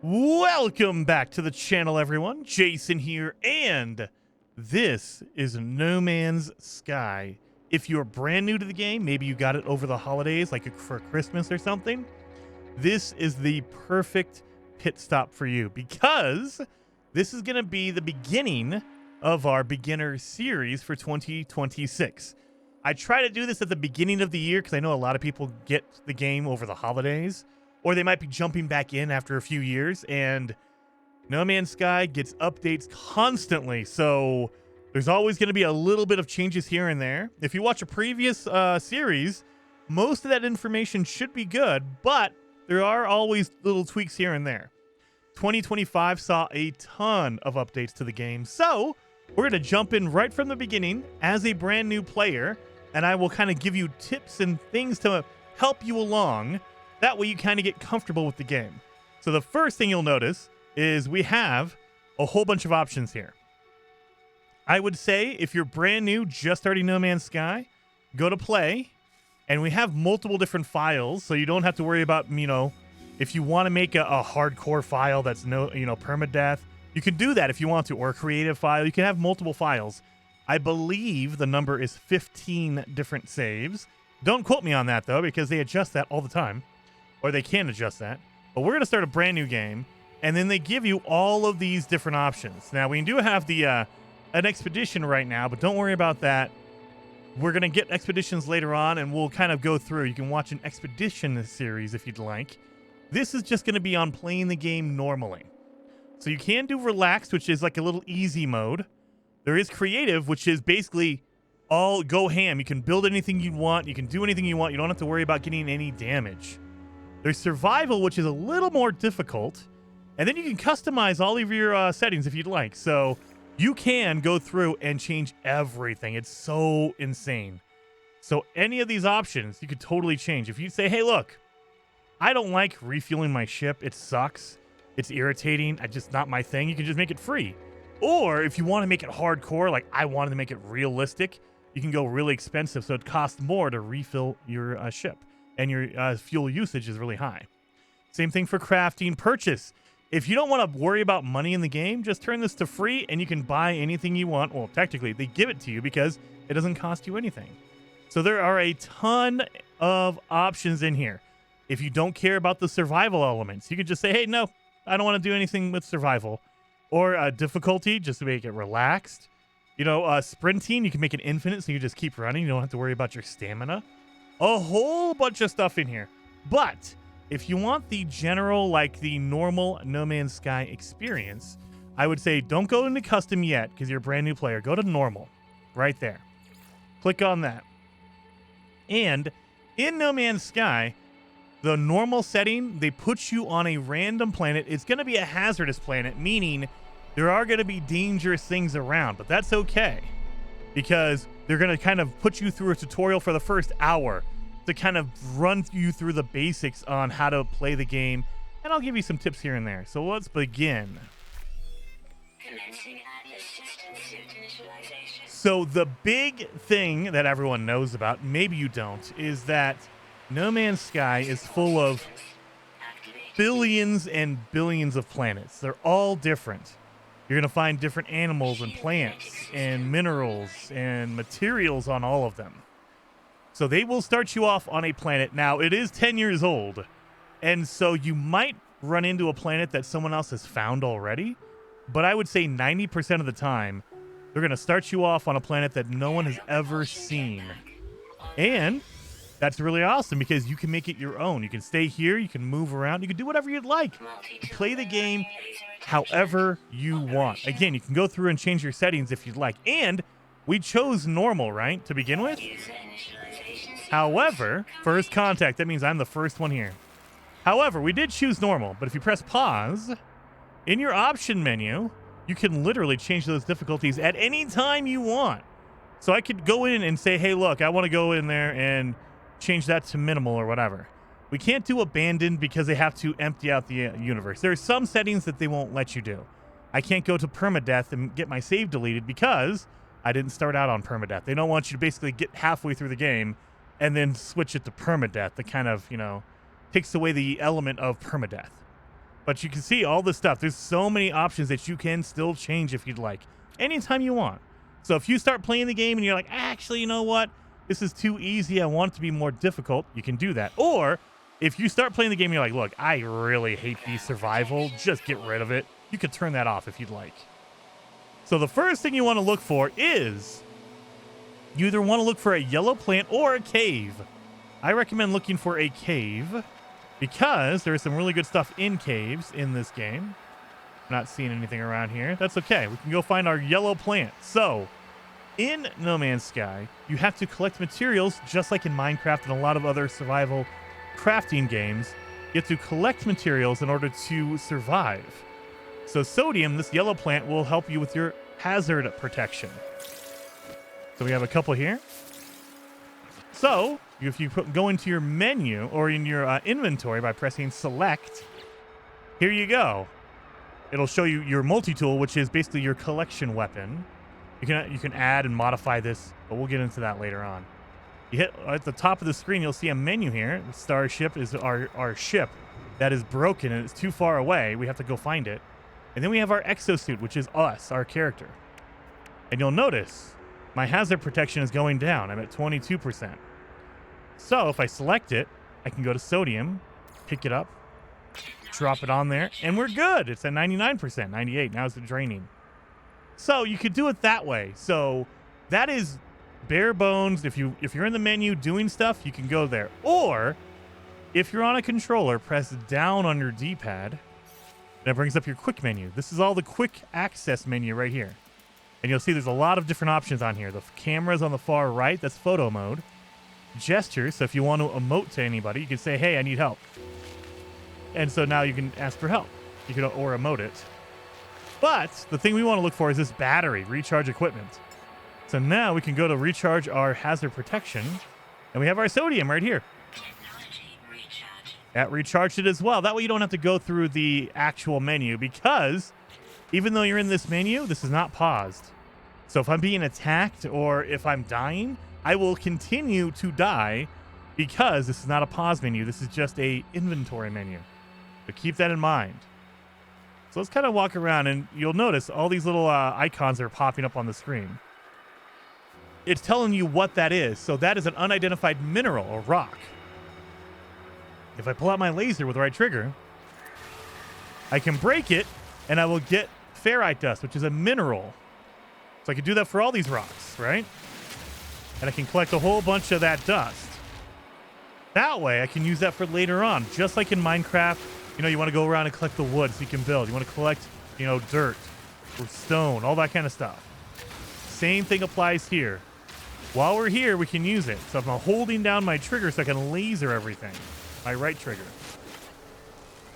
Welcome back to the channel, everyone. Jason here, and this is No Man's Sky. If you're brand new to the game, maybe you got it over the holidays, like for Christmas or something, this is the perfect pit stop for you because this is going to be the beginning of our beginner series for 2026. I try to do this at the beginning of the year because I know a lot of people get the game over the holidays, or they might be jumping back in after a few years, and No Man's Sky gets updates constantly, so there's always going to be a little bit of changes here and there. If you watch a previous series, most of that information should be good, but there are always little tweaks here and there. 2025 saw a ton of updates to the game, so we're going to jump in right from the beginning as a brand new player, and I will kind of give you tips and things to help you along. That way you kind of get comfortable with the game. So the first thing you'll notice is we have a whole bunch of options here. I would say if you're brand new, just starting No Man's Sky, go to play, and we have multiple different files, so you don't have to worry about, if you want to make a hardcore file that's permadeath, you can do that if you want to, or a creative file. You can have multiple files. I believe the number is 15 different saves. Don't quote me on that, though, because they adjust that all the time. Or they can adjust that. But we're going to start a brand new game, and then they give you all of these different options. Now, we do have the an expedition right now, but don't worry about that. We're going to get expeditions later on, and we'll kind of go through. You can watch an expedition series if you'd like. This is just going to be on playing the game normally. So you can do relaxed, which is like a little easy mode. There is creative, which is basically all go ham. You can build anything you want. You can do anything you want. You don't have to worry about getting any damage. There's survival, which is a little more difficult. And then you can customize all of your settings if you'd like. So you can go through and change everything. It's so insane. So any of these options, you could totally change. If you say, hey, look, I don't like refueling my ship. It sucks. It's irritating. It's just not my thing. You can just make it free. Or if you want to make it hardcore, like I wanted to make it realistic, you can go really expensive. So it costs more to refill your ship. And your fuel usage is really high. Same thing for crafting, purchase. If you don't want to worry about money in the game, just turn this to free and you can buy anything you want. Well, technically, they give it to you because it doesn't cost you anything. So there are a ton of options in here. If you don't care about the survival elements, you can just say, hey, no, I don't want to do anything with survival. Or difficulty, just to make it relaxed. Sprinting, you can make it infinite so you just keep running. You don't have to worry about your stamina. A whole bunch of stuff in here. But if you want the general, like the normal No Man's Sky experience, I would say don't go into custom yet because you're a brand new player. Go to normal right there. Click on that. And in No Man's Sky, the normal setting, they put you on a random planet. It's going to be a hazardous planet, meaning there are going to be dangerous things around, but that's okay because they're going to kind of put you through a tutorial for the first hour to kind of run you through the basics on how to play the game, and I'll give you some tips here and there. So let's begin. So the big thing that everyone knows about, maybe you don't, is that No Man's Sky is full of billions and billions of planets. They're all different. You're going to find different animals and plants and minerals and materials on all of them. So they will start you off on a planet. Now, it is 10 years old, and so you might run into a planet that someone else has found already, but I would say 90% of the time, they're going to start you off on a planet that no one has ever seen. And that's really awesome because you can make it your own. You can stay here, you can move around, you can do whatever you'd like. You play the game however you want. Again, you can go through and change your settings if you'd like. And we chose normal, right, to begin with? However, first contact, that means I'm the first one here. However, we did choose normal, but if you press pause, in your option menu, you can literally change those difficulties at any time you want. So I could go in and say, hey, look, I want to go in there and change that to minimal or whatever. We can't do abandoned because they have to empty out the universe. There are some settings that they won't let you do. I can't go to permadeath and get my save deleted because I didn't start out on permadeath. They don't want you to basically get halfway through the game and then switch it to permadeath that kind of, takes away the element of permadeath. But you can see all this stuff. There's so many options that you can still change if you'd like, anytime you want. So if you start playing the game and you're like, actually, you know what? This is too easy. I want it to be more difficult. You can do that. Or if you start playing the game and you're like, look, I really hate the survival. Just get rid of it. You could turn that off if you'd like. So the first thing you want to look for is you either want to look for a yellow plant or a cave. I recommend looking for a cave because there's some really good stuff in caves in this game. I'm not seeing anything around here. That's okay. We can go find our yellow plant. So in No Man's Sky, you have to collect materials just like in Minecraft and a lot of other survival crafting games. You have to collect materials in order to survive. So sodium, this yellow plant, will help you with your hazard protection. So we have a couple here. So if you go into your menu or in your inventory by pressing select, here you go. It'll show you your multi-tool, which is basically your collection weapon. You can add and modify this, but we'll get into that later on. You hit at the top of the screen, you'll see a menu here. The starship is our ship that is broken and it's too far away. We have to go find it. And then we have our exosuit, which is us, our character. And you'll notice my hazard protection is going down. I'm at 22%. So if I select it, I can go to sodium, pick it up, drop it on there, and we're good. It's at 99%, 98. Now it's draining. So you could do it that way. So that is bare bones. If you're in the menu doing stuff, you can go there. Or if you're on a controller, press down on your D-pad. That brings up your quick menu. This is all the quick access menu right here. And you'll see there's a lot of different options on here. The camera's on the far right. That's photo mode. Gestures. So if you want to emote to anybody, you can say, hey, I need help. And so now you can ask for help. You can or emote it. But the thing we want to look for is this battery, recharge equipment. So now we can go to recharge our hazard protection. And we have our sodium right here. That recharged it as well. That way you don't have to go through the actual menu because even though you're in this menu, this is not paused. So if I'm being attacked or if I'm dying, I will continue to die because this is not a pause menu. This is just a inventory menu. So keep that in mind. So let's kind of walk around and you'll notice all these little icons are popping up on the screen. It's telling you what that is. So that is an unidentified mineral or rock. If I pull out my laser with the right trigger, I can break it and I will get ferrite dust, which is a mineral. So I can do that for all these rocks, right? And I can collect a whole bunch of that dust. That way I can use that for later on. Just like in Minecraft, you want to go around and collect the wood so you can build. You want to collect, dirt or stone, all that kind of stuff. Same thing applies here. While we're here, we can use it. So if I'm holding down my trigger so I can laser everything. My right trigger.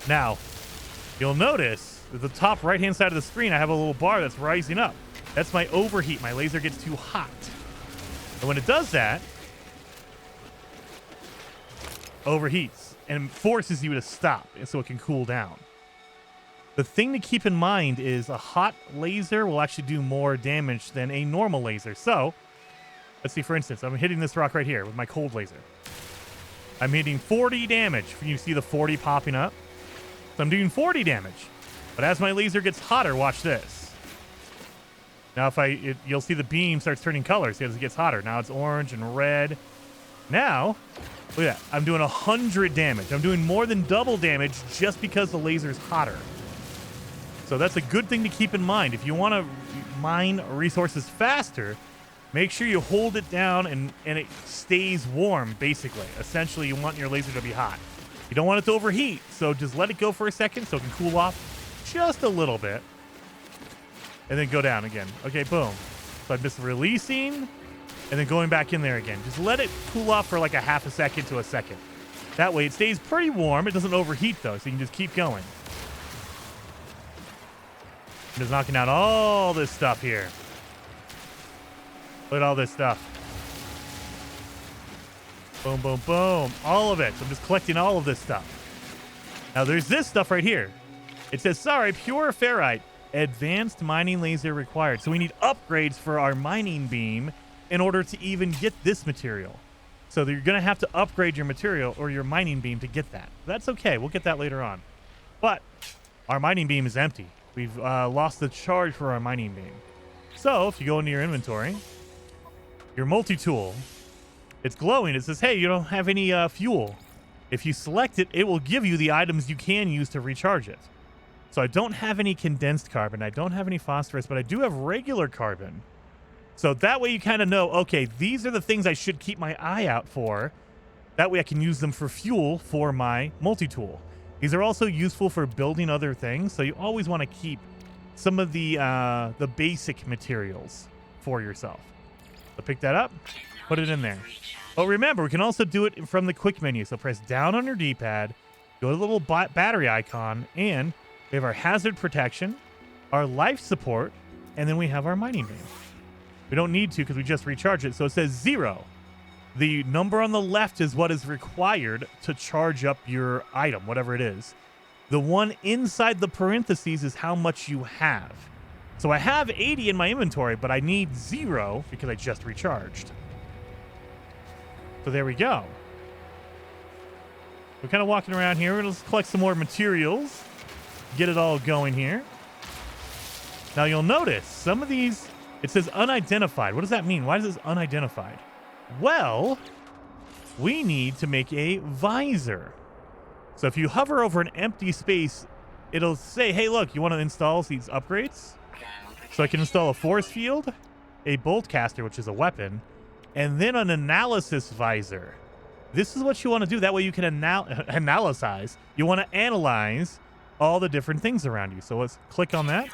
Now, you'll notice at the top right-hand side of the screen, I have a little bar that's rising up. That's my overheat. My laser gets too hot. And when it does that, overheats and forces you to stop so it can cool down. The thing to keep in mind is a hot laser will actually do more damage than a normal laser. So, let's see, for instance, I'm hitting this rock right here with my cold laser. I'm hitting 40 damage. You see the 40 popping up? So I'm doing 40 damage. But as my laser gets hotter, watch this. Now you'll see the beam starts turning colors as it gets hotter. Now it's orange and red. Now, look at that. I'm doing 100 damage. I'm doing more than double damage just because the laser's hotter. So that's a good thing to keep in mind. If you want to mine resources faster, make sure you hold it down and it stays warm, basically. Essentially, you want your laser to be hot. You don't want it to overheat, so just let it go for a second so it can cool off just a little bit. And then go down again. Okay, boom. So I'm just releasing and then going back in there again. Just let it cool off for like a half a second to a second. That way it stays pretty warm. It doesn't overheat, though, so you can just keep going. I'm just knocking out all this stuff here. Look at all this stuff. Boom, boom, boom. All of it. So I'm just collecting all of this stuff. Now there's this stuff right here. It says, sorry, pure ferrite. Advanced mining laser required. So we need upgrades for our mining beam in order to even get this material. So you're going to have to upgrade your material or your mining beam to get that. That's okay. We'll get that later on. But our mining beam is empty. We've lost the charge for our mining beam. So if you go into your inventory, your multi-tool, it's glowing. It says, hey, you don't have any fuel. If you select it, it will give you the items you can use to recharge it. So I don't have any condensed carbon. I don't have any phosphorus, but I do have regular carbon. So that way you kind of know, okay, these are the things I should keep my eye out for. That way I can use them for fuel for my multi-tool. These are also useful for building other things. So you always want to keep some of the basic materials for yourself. So pick that up, put it in there. Oh, remember, we can also do it from the quick menu. So press down on your D-pad, go to the little battery icon, and we have our hazard protection, our life support, and then we have our mining beam. We don't need to because we just recharged it. So it says 0. The number on the left is what is required to charge up your item, whatever it is. The one inside the parentheses is how much you have. So I have 80 in my inventory, but I need 0 because I just recharged. So there we go. We're kind of walking around here. We're going to collect some more materials. Get it all going here. Now you'll notice some of these, it says unidentified. What does that mean? Why does it say unidentified? Well, we need to make a visor. So if you hover over an empty space, it'll say, hey, look, you want to install these upgrades? So I can install a force field, a bolt caster, which is a weapon, and then an analysis visor. This is what you want to do. That way you can analyze. You want to analyze all the different things around you. So let's click on that.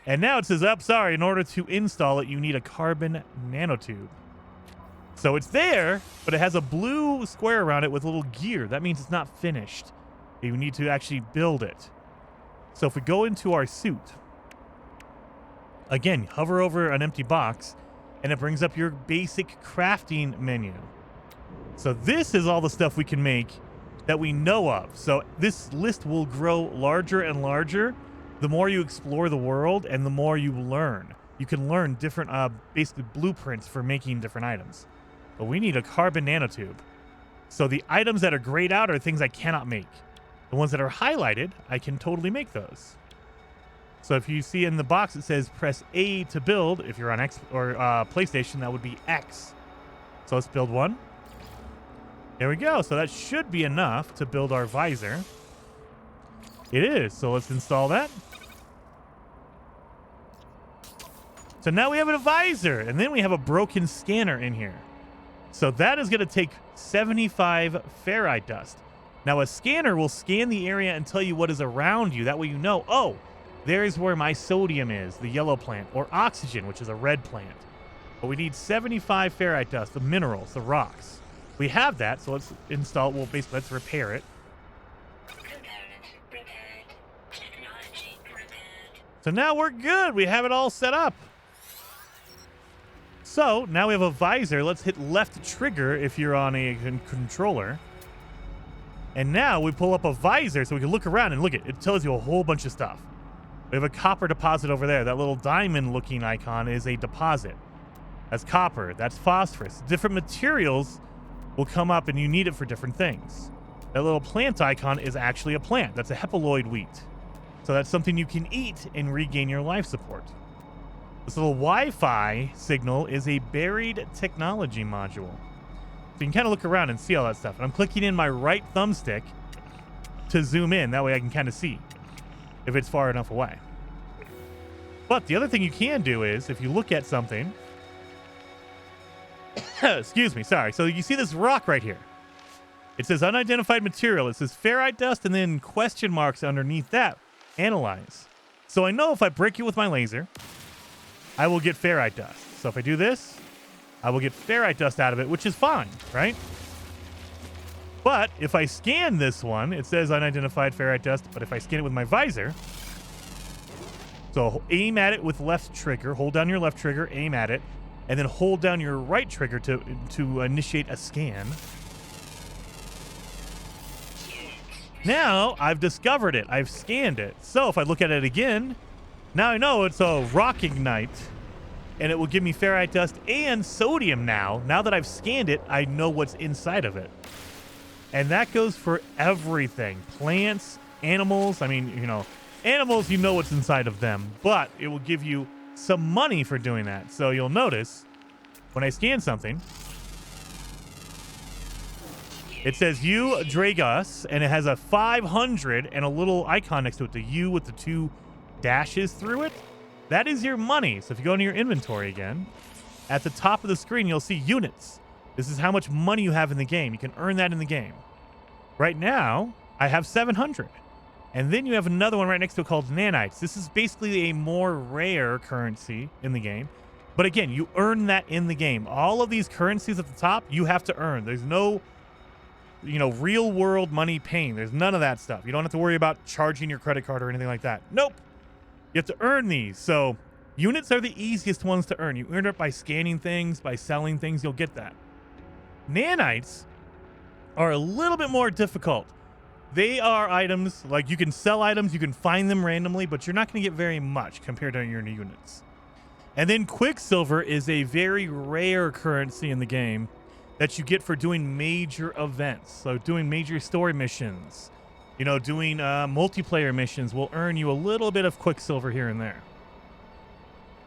And now it says, sorry, in order to install it, you need a carbon nanotube. So it's there, but it has a blue square around it with a little gear. That means it's not finished. You need to actually build it. So if we go into our suit, again, hover over an empty box, and it brings up your basic crafting menu. So this is all the stuff we can make that we know of. So this list will grow larger and larger the more you explore the world and the more you learn. You can learn different, basically blueprints for making different items. But we need a carbon nanotube. So the items that are grayed out are things I cannot make. The ones that are highlighted, I can totally make those. So if you see in the box, it says press A to build. If you're on X or PlayStation, that would be X. So let's build one. There we go. So that should be enough to build our visor. It is. So let's install that. So now we have a visor, and then we have a broken scanner in here. So that is going to take 75 ferrite dust. Now a scanner will scan the area and tell you what is around you. That way you know, oh, there's where my sodium is, the yellow plant, or oxygen, which is a red plant. But we need 75 ferrite dust, the minerals, the rocks. We have that, so let's install it. Well, basically, let's repair it. So now we're good. We have it all set up. So now we have a visor. Let's hit left trigger if you're on a controller. And now we pull up a visor so we can look around and look at it. It tells you a whole bunch of stuff. We have a copper deposit over there. That little diamond looking icon is a deposit. That's copper. That's phosphorus. Different materials will come up and you need it for different things. That little plant icon is actually a plant. That's a hepaloid wheat. So that's something you can eat and regain your life support. This little Wi-Fi signal is a buried technology module. So you can kind of look around and see all that stuff. And I'm clicking in my right thumbstick to zoom in. That way I can kind of see if it's far enough away. But the other thing you can do is if you look at something, excuse me, sorry. So you see this rock right here. It says unidentified material. It says ferrite dust and then question marks underneath that. Analyze. So I know if I break it with my laser, I will get ferrite dust. So if I do this, I will get ferrite dust out of it, which is fine, right? But if I scan this one, it says unidentified ferrite dust, but if I scan it with my visor, so aim at it with left trigger, hold down your left trigger, aim at it, and then hold down your right trigger to initiate a scan. Now I've discovered it. I've scanned it. So if I look at it again, now I know it's a rock ignite, and it will give me ferrite dust and sodium now. Now that I've scanned it, I know what's inside of it. And that goes for everything. Plants, animals. I mean, animals, you know what's inside of them, but it will give you some money for doing that. So you'll notice when I scan something, it says you Dragus, and it has a 500 and a little icon next to it, the U with the 2 dashes through it. That is your money. So if you go into your inventory again, at the top of the screen, you'll see units. This is how much money you have in the game. You can earn that in the game. Right now, I have 700. And then you have another one right next to it called nanites. This is basically a more rare currency in the game. But again, you earn that in the game. All of these currencies at the top, you have to earn. There's no, real world money paying. There's none of that stuff. You don't have to worry about charging your credit card or anything like that. Nope. You have to earn these. So units are the easiest ones to earn. You earn it by scanning things, by selling things. You'll get that. Nanites are a little bit more difficult. They are items, like you can sell items, you can find them randomly, but you're not going to get very much compared to your units. And then Quicksilver is a very rare currency in the game that you get for doing major events. So doing major story missions, doing multiplayer missions will earn you a little bit of Quicksilver here and there.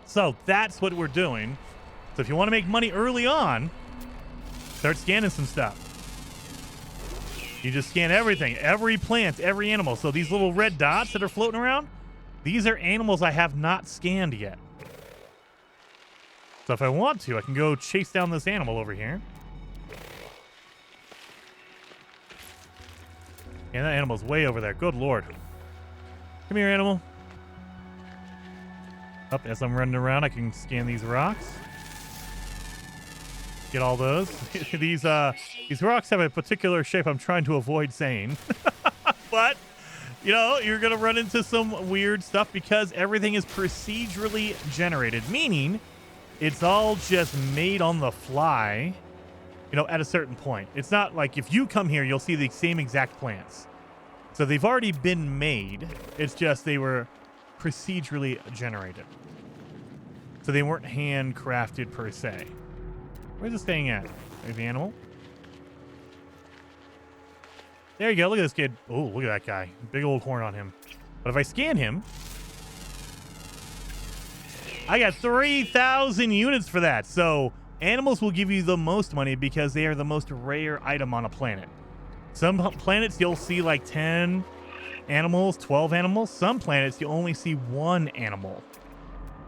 So that's what we're doing. So if you want to make money early on, start scanning some stuff. You just scan everything, every plant, every animal. So these little red dots that are floating around, these are animals I have not scanned yet. So if I want to, I can go chase down this animal over here. And that animal's way over there. Good Lord. Come here, animal. Up, as I'm running around, I can scan these rocks. Get all those. These rocks have a particular shape I'm trying to avoid saying. But, you're going to run into some weird stuff because everything is procedurally generated, meaning it's all just made on the fly, at a certain point. It's not like if you come here, you'll see the same exact plants. So they've already been made. It's just they were procedurally generated. So they weren't handcrafted per se. Where's it staying at? There's the animal. There you go. Look at this kid. Oh, look at that guy. Big old horn on him. But if I scan him, I got 3,000 units for that. So animals will give you the most money because they are the most rare item on a planet. Some planets you'll see like 10 animals, 12 animals. Some planets you only see 1 animal.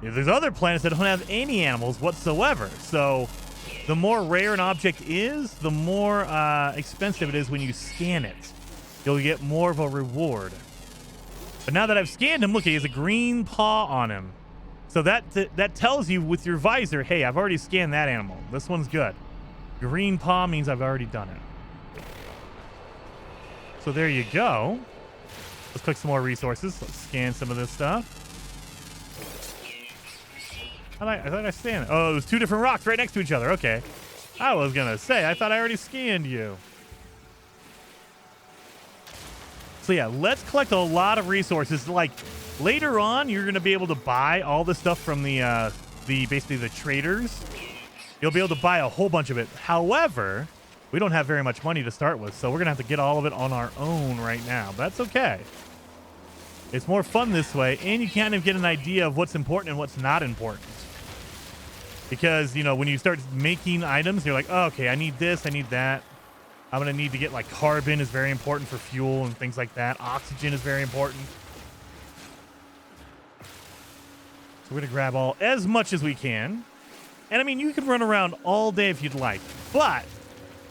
There's other planets that don't have any animals whatsoever. So the more rare an object is, the more expensive it is when you scan it. You'll get more of a reward. But now that I've scanned him, look, he has a green paw on him. So that tells you with your visor, hey, I've already scanned that animal. This one's good. Green paw means I've already done it. So there you go. Let's click some more resources. Let's scan some of this stuff. I thought I scanned it. Oh, it was 2 different rocks right next to each other. Okay. I was going to say, I thought I already scanned you. So yeah, let's collect a lot of resources. Like later on, you're going to be able to buy all the stuff from the basically the traders. You'll be able to buy a whole bunch of it. However, we don't have very much money to start with, so we're going to have to get all of it on our own right now. But that's okay. It's more fun this way, and you kind of get an idea of what's important and what's not important. Because, when you start making items, you're like, oh, okay, I need this, I need that. I'm going to need to get, like, carbon is very important for fuel and things like that. Oxygen is very important. So we're going to grab as much as we can. And, I mean, you can run around all day if you'd like. But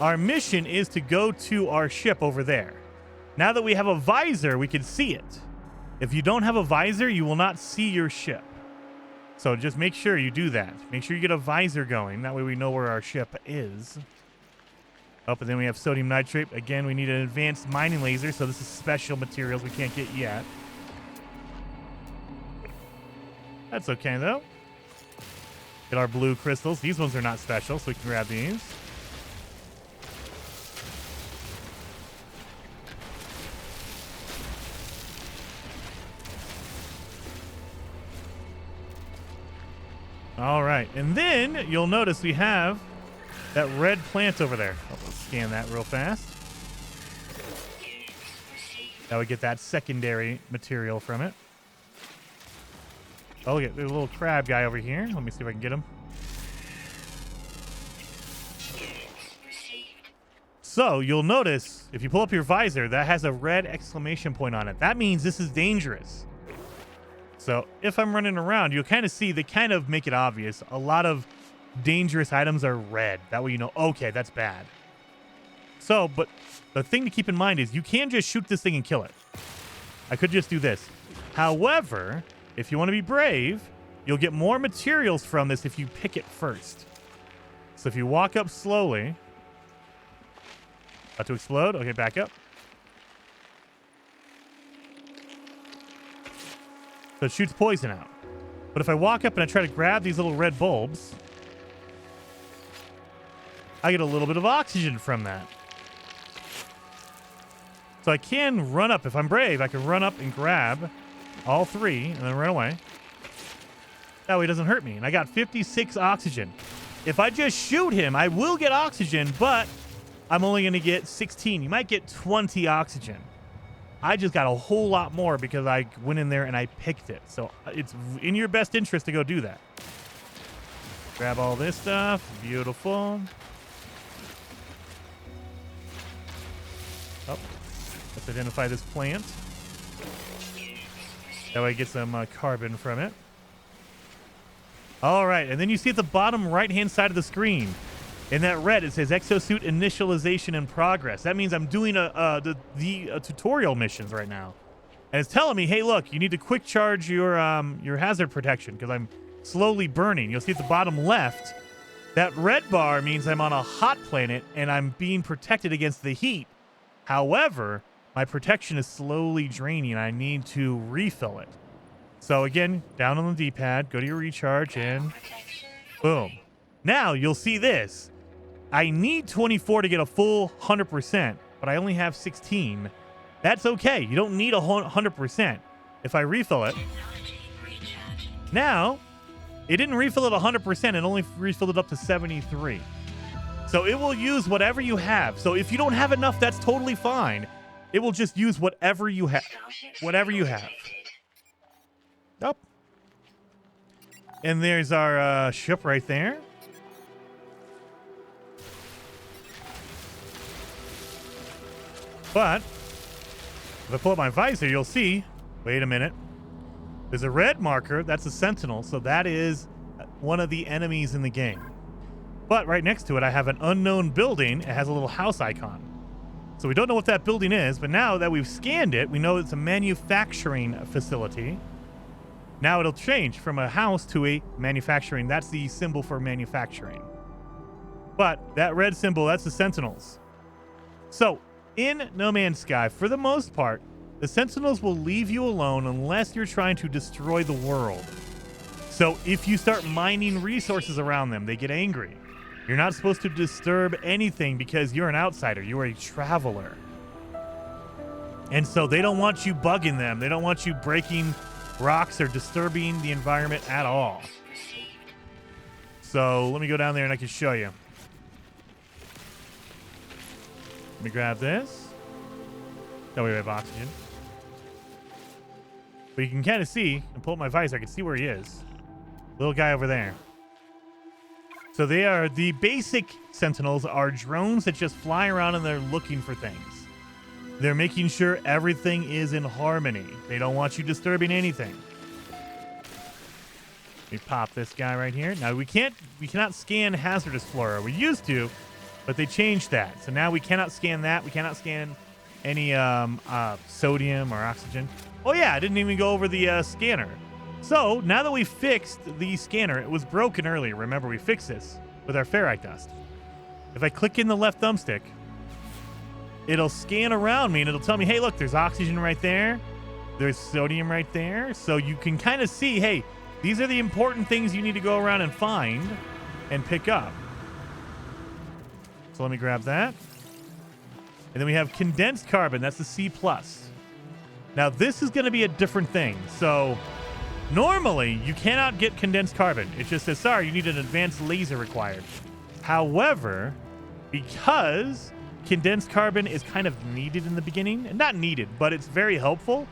our mission is to go to our ship over there. Now that we have a visor, we can see it. If you don't have a visor, you will not see your ship. So just make sure you do that. Make sure you get a visor going. That way we know where our ship is. Oh, and then we have sodium nitrate. Again, we need an advanced mining laser, so this is special materials we can't get yet. That's okay, though. Get our blue crystals. These ones are not special, so we can grab these. All right, and then you'll notice we have that red plant over there. Let's scan that real fast. Now we get that secondary material from it. Oh, look at the little crab guy over here. Let me see if I can get him. So you'll notice if you pull up your visor, that has a red exclamation point on it. That means this is dangerous. So if I'm running around, you'll kind of see they kind of make it obvious. A lot of dangerous items are red. That way you know, okay, that's bad. So, but the thing to keep in mind is you can just shoot this thing and kill it. I could just do this. However, if you want to be brave, you'll get more materials from this if you pick it first. So if you walk up slowly. About to explode. Okay, back up. So it shoots poison out. But if I walk up and I try to grab these little red bulbs, I get a little bit of oxygen from that. So I can run up. If I'm brave, I can run up and grab all three and then run away. That way it doesn't hurt me. And I got 56 oxygen. If I just shoot him, I will get oxygen, but I'm only going to get 16. You might get 20 oxygen. I just got a whole lot more because I went in there and I picked it. So it's in your best interest to go do that. Grab all this stuff. Beautiful. Oh, let's identify this plant. That way I get some carbon from it. All right, and then you see at the bottom right-hand side of the screen, in that red, it says exosuit initialization in progress. That means I'm doing the tutorial missions right now. And it's telling me, hey, look, you need to quick charge your hazard protection because I'm slowly burning. You'll see at the bottom left, that red bar means I'm on a hot planet and I'm being protected against the heat. However, my protection is slowly draining. I need to refill it. So again, down on the D-pad, go to your recharge and boom. Now you'll see this. I need 24 to get a full 100%, but I only have 16. That's okay. You don't need 100%. If I refill it, now it didn't refill it 100%. It only refilled it up to 73. So it will use whatever you have. So if you don't have enough, that's totally fine. It will just use whatever you have. Whatever you have. Oh. And there's our ship right there. But if I pull up my visor, you'll see, wait a minute, there's a red marker. That's a sentinel. So that is one of the enemies in the game. But right next to it, I have an unknown building. It has a little house icon. So we don't know what that building is. But now that we've scanned it, we know it's a manufacturing facility. Now it'll change from a house to a manufacturing. That's the symbol for manufacturing. But that red symbol, that's the sentinels. So in No Man's Sky, for the most part, the sentinels will leave you alone unless you're trying to destroy the world. So if you start mining resources around them, they get angry. You're not supposed to disturb anything because you're an outsider. You're a traveler. And so they don't want you bugging them. They don't want you breaking rocks or disturbing the environment at all. So let me go down there and I can show you. Let me grab this. That way we have oxygen. But you can kind of see, and pull up my visor, I can see where he is. Little guy over there. So they are, the basic sentinels are drones that just fly around and they're looking for things. They're making sure everything is in harmony. They don't want you disturbing anything. Let me pop this guy right here. Now we cannot scan hazardous flora. We used to, but they changed that. So now we cannot scan that. We cannot scan any sodium or oxygen. Oh yeah, I didn't even go over the scanner. So now that we fixed the scanner, it was broken earlier. Remember, we fixed this with our ferrite dust. If I click in the left thumbstick, it'll scan around me and it'll tell me, hey, look, there's oxygen right there. There's sodium right there. So you can kind of see, hey, these are the important things you need to go around and find and pick up. So let me grab that. And then we have condensed carbon. That's the C+. Now, this is going to be a different thing. So normally, you cannot get condensed carbon. It just says, sorry, you need an advanced laser required. However, because condensed carbon is kind of needed in the beginning. Not needed, but it's very helpful.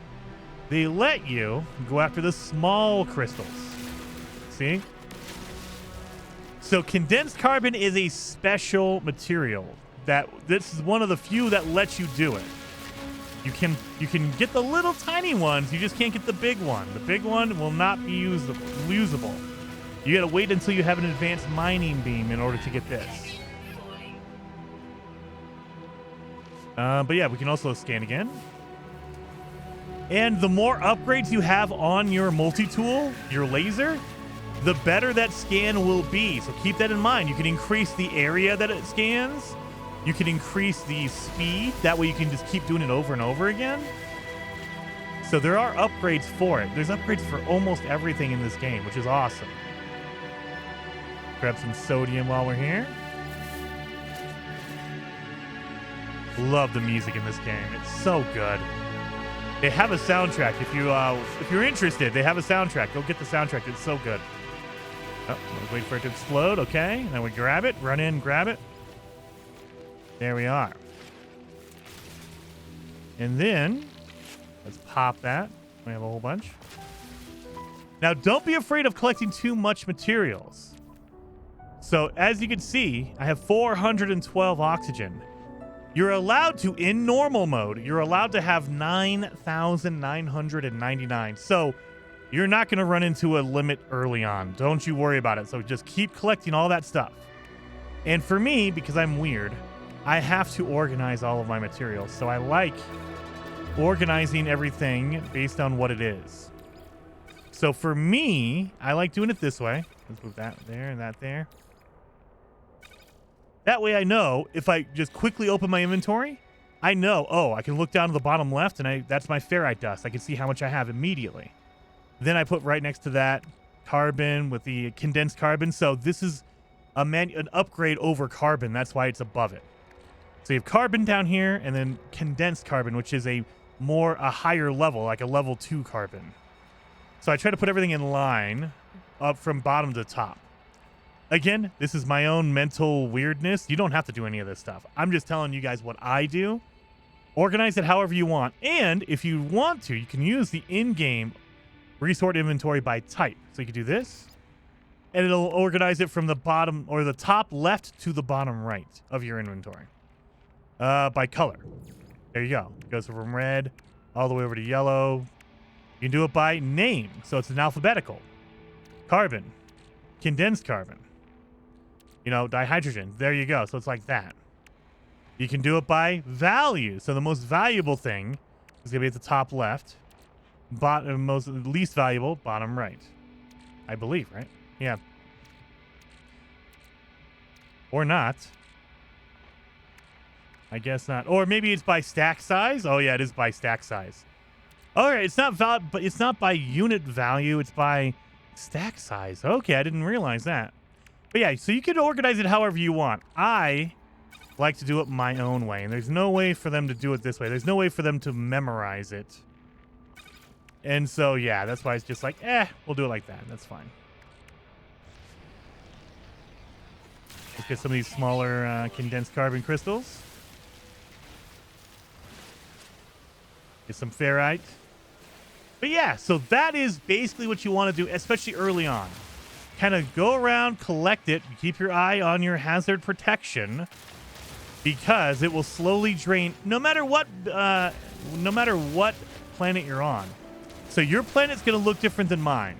They let you go after the small crystals. See? So condensed carbon is a special material that this is one of the few that lets you do it. You can get the little tiny ones, you just can't get the big one. The big one will not be usable. You gotta wait until you have an advanced mining beam in order to get this. But yeah, we can also scan again. And the more upgrades you have on your multi-tool, your laser, the better that scan will be. So keep that in mind. You can increase the area that it scans. You can increase the speed. That way you can just keep doing it over and over again. So there are upgrades for it. There's upgrades for almost everything in this game, which is awesome. Grab some sodium while we're here. Love the music in this game. It's so good. They have a soundtrack. If you're interested, they have a soundtrack. Go get the soundtrack. It's so good. Oh, wait for it to explode. Okay, and then we grab it. Run in, grab it. There we are. And then let's pop that. We have a whole bunch. Now, don't be afraid of collecting too much materials. So, as you can see, I have 412 oxygen. You're allowed to, in normal mode, you're allowed to have 9,999. So, you're not going to run into a limit early on. Don't you worry about it. So, just keep collecting all that stuff. And for me, because I'm weird, I have to organize all of my materials. So, I like organizing everything based on what it is. So, for me, I like doing it this way. Let's move that there and that there. That way I know if I just quickly open my inventory, I know, oh, I can look down to the bottom left and that's my ferrite dust. I can see how much I have immediately. Then I put right next to that carbon with the condensed carbon. So this is an upgrade over carbon. That's why it's above it. So you have carbon down here and then condensed carbon, which is a higher level, like a level 2 carbon. So I try to put everything in line up from bottom to top. Again, this is my own mental weirdness. You don't have to do any of this stuff. I'm just telling you guys what I do. Organize it however you want. And if you want to, you can use the in-game resort inventory by type. So you can do this, and it'll organize it from the bottom or the top left to the bottom right of your inventory by color. There you go. It goes from red all the way over to yellow. You can do it by name. So it's an alphabetical. Carbon. Condensed carbon. You know, dihydrogen. There you go. So it's like that. You can do it by value. So the most valuable thing is going to be at the top left. Least valuable, bottom right. I believe, right? Yeah. Or not. I guess not. Or maybe it's by stack size. Oh, yeah, it is by stack size. All right, it's not but it's not by unit value. It's by stack size. Okay, I didn't realize that. But yeah, so you can organize it however you want. I like to do it my own way, and there's no way for them to do it this way. There's no way for them to memorize it. And so, yeah, that's why it's just like, we'll do it like that. That's fine. Let's get some of these smaller condensed carbon crystals. Get some ferrite. But yeah, so that is basically what you want to do, especially early on. Kind of go around, collect it, keep your eye on your hazard protection, because it will slowly drain no matter what planet you're on. So your planet's going to look different than mine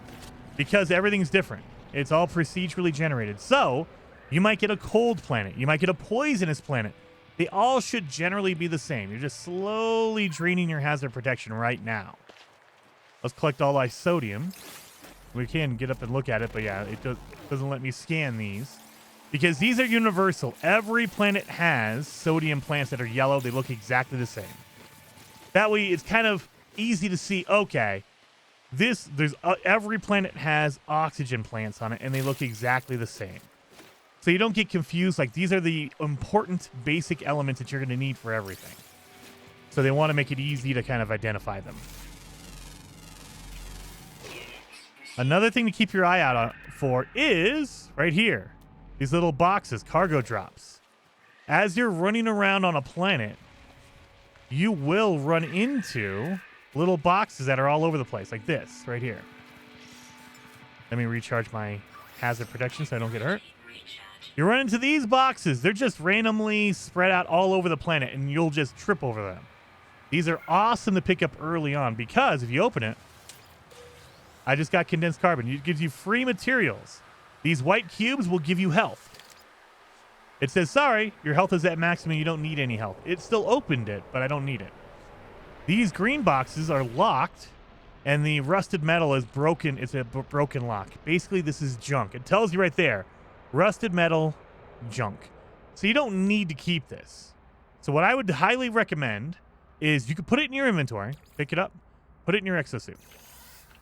because everything's different. It's all procedurally generated. So you might get a cold planet. You might get a poisonous planet. They all should generally be the same. You're just slowly draining your hazard protection right now. Let's collect all our sodium. We can get up and look at it, but yeah, it doesn't let me scan these because these are universal. Every planet has sodium plants that are yellow. They look exactly the same. That way, it's kind of easy to see. Okay, every planet has oxygen plants on it, and they look exactly the same. So you don't get confused. Like, these are the important basic elements that you're going to need for everything. So they want to make it easy to kind of identify them. Another thing to keep your eye out for is right here. These little boxes, cargo drops. as you're running around on a planet, you will run into little boxes that are all over the place, like this right here. Let me recharge my hazard protection so I don't get hurt. You run into these boxes. They're just randomly spread out all over the planet, and you'll just trip over them. These are awesome to pick up early on because if you open it, I just got condensed carbon. It gives you free materials. These white cubes will give you health. It says, sorry, your health is at maximum. You don't need any health. It still opened it, but I don't need it. These green boxes are locked, and the rusted metal is broken. It's a broken lock. Basically, this is junk. It tells you right there, rusted metal, junk. So you don't need to keep this. So what I would highly recommend is you could put it in your inventory, pick it up, put it in your exosuit.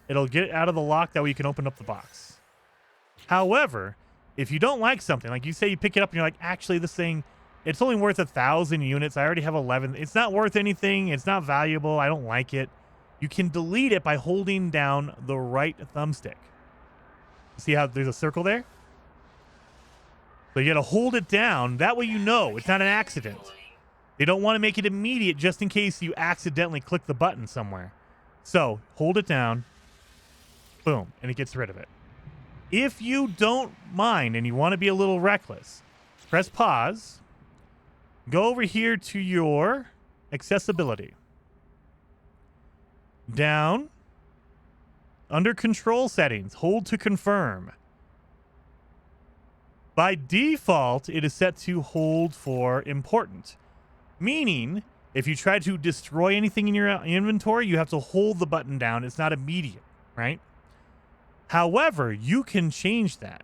It'll get it out of the lock. That way you can open up the box. However, if you don't like something, like you say you pick it up and you're like, actually, this thing, it's only worth 1,000 units. I already have 11. It's not worth anything. It's not valuable. I don't like it. You can delete it by holding down the right thumbstick. See how there's a circle there? So you got to hold it down. That way you know it's not an accident. They don't want to make it immediate just in case you accidentally click the button somewhere. So hold it down. Boom. And it gets rid of it. If you don't mind and you want to be a little reckless, press pause. Go over here to your accessibility. Down. Under control settings, hold to confirm. By default, it is set to hold for important. Meaning, if you try to destroy anything in your inventory, you have to hold the button down. It's not immediate, right? However, you can change that.